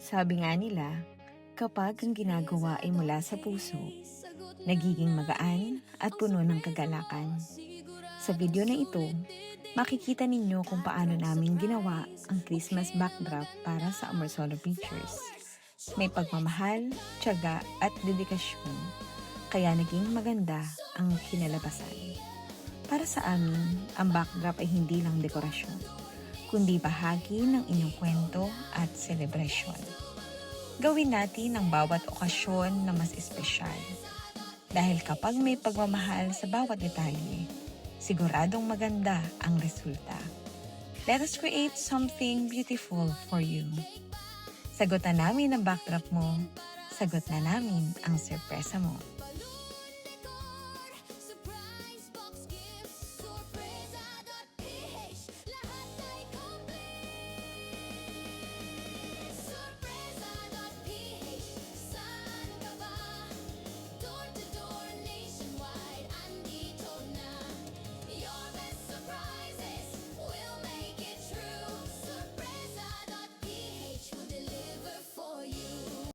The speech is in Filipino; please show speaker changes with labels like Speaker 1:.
Speaker 1: Sabi nga nila, kapag ang ginagawa ay mula sa puso, nagiging magaan at puno ng kagalakan. Sa video na ito, makikita ninyo kung paano namin ginawa ang Christmas backdrop para sa Amorsolo Pictures. May pagmamahal, tiyaga at dedikasyon, kaya naging maganda ang kinalabasan. Para sa amin, ang backdrop ay hindi lang dekorasyon, kundi bahagi ng inyong kwento at selebrasyon. Gawin natin ang bawat okasyon na mas espesyal. Dahil kapag may pagmamahal sa bawat detalye, siguradong maganda ang resulta. Let us create something beautiful for you. Sagot na namin ang backdrop mo, sagot na namin ang sorpresa mo.